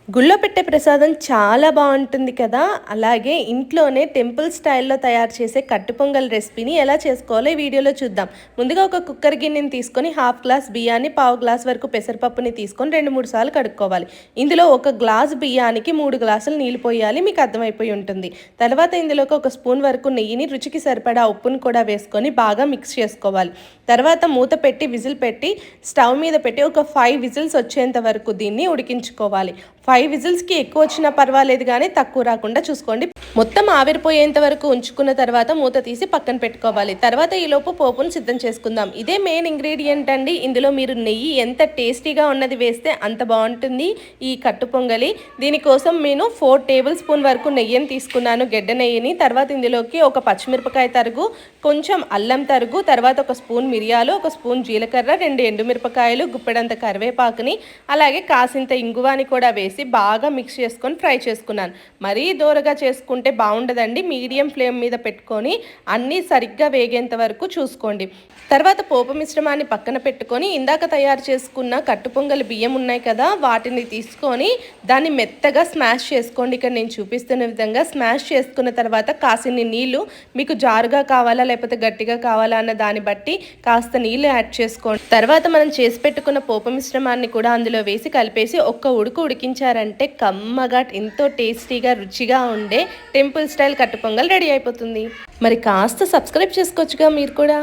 గుళ్ళో పెట్టే ప్రసాదం చాలా బాగుంటుంది కదా. అలాగే ఇంట్లోనే టెంపుల్ స్టైల్లో తయారు చేసే కట్టు పొంగల్ రెసిపీని ఎలా చేసుకోవాలో ఈ వీడియోలో చూద్దాం. ముందుగా ఒక కుక్కర్ గిన్నెని తీసుకొని హాఫ్ గ్లాస్ బియ్యాన్ని, పావు గ్లాస్ వరకు పెసరపప్పుని తీసుకొని 2-3 సార్లు కడుక్కోవాలి. ఇందులో ఒక గ్లాస్ బియ్యానికి 3 గ్లాసులు నీళ్ళు పోయాలి, మీకు అర్థమైపోయి ఉంటుంది. తర్వాత ఇందులోకి ఒక స్పూన్ వరకు నెయ్యిని, రుచికి సరిపడా ఉప్పును కూడా వేసుకొని బాగా మిక్స్ చేసుకోవాలి. తర్వాత మూత పెట్టి విజిల్ పెట్టి స్టవ్ మీద పెట్టి ఒక 5 విజిల్స్ వచ్చేంత వరకు దీన్ని ఉడికించుకోవాలి. 5 విజిల్స్కి ఎక్కువ వచ్చినా పర్వాలేదు, కానీ తక్కువ రాకుండా చూసుకోండి. మొత్తం ఆవిరిపోయేంత వరకు ఉంచుకున్న తర్వాత మూత తీసి పక్కన పెట్టుకోవాలి. తర్వాత ఈలోపు పోపును సిద్ధం చేసుకుందాం. ఇదే మెయిన్ ఇంగ్రీడియంట్ అండి. ఇందులో మీరు నెయ్యి ఎంత టేస్టీగా ఉన్నది వేస్తే అంత బాగుంటుంది ఈ కట్టు పొంగలి. దీనికోసం నేను 4 టేబుల్ స్పూన్ వరకు నెయ్యిని తీసుకున్నాను, గెడ్డ నెయ్యిని. తర్వాత ఇందులోకి ఒక పచ్చిమిరపకాయ తరుగు, కొంచెం అల్లం తరుగు, తర్వాత ఒక స్పూన్ మిరియాలు, ఒక స్పూన్ జీలకర్ర, 2 ఎండుమిరపకాయలు, గుప్పెడంత కరివేపాకుని, అలాగే కాసింత ఇంగువాని కూడా వేసి బాగా మిక్స్ చేసుకొని ఫ్రై చేసుకున్నాను. మరీ దూరగా చేసుకుంటే బాగుండదండి. మీడియం ఫ్లేమ్ మీద పెట్టుకొని అన్నీ సరిగ్గా వేగేంత వరకు చూసుకోండి. తర్వాత పోపు మిశ్రమాన్ని పక్కన పెట్టుకొని ఇందాక తయారు చేసుకున్న కట్టు పొంగలి బియ్యం ఉన్నాయి కదా, వాటిని తీసుకొని దాన్ని మెత్తగా స్మాష్ చేసుకోండి. ఇక్కడ నేను చూపిస్తున్న విధంగా స్మాష్ చేసుకున్న తర్వాత కాసిన్ని నీళ్లు, మీకు జారుగా కావాలా లేకపోతే గట్టిగా కావాలా అన్న దాన్ని బట్టి కాస్త నీళ్లు యాడ్ చేసుకోండి. తర్వాత మనం చేసి పెట్టుకున్న పోపు మిశ్రమాన్ని కూడా అందులో వేసి కలిపేసి ఒక్క ఉడుకు ఉడికించారంటే కమ్మగా ఎంతో టేస్టీగా రుచిగా ఉండే టెంపుల్ స్టైల్ కట్టు పొంగల్ రెడీ అయిపోతుంది. మరి కాస్త సబ్స్క్రైబ్ చేసుకోవచ్చుగా మీరు కూడా.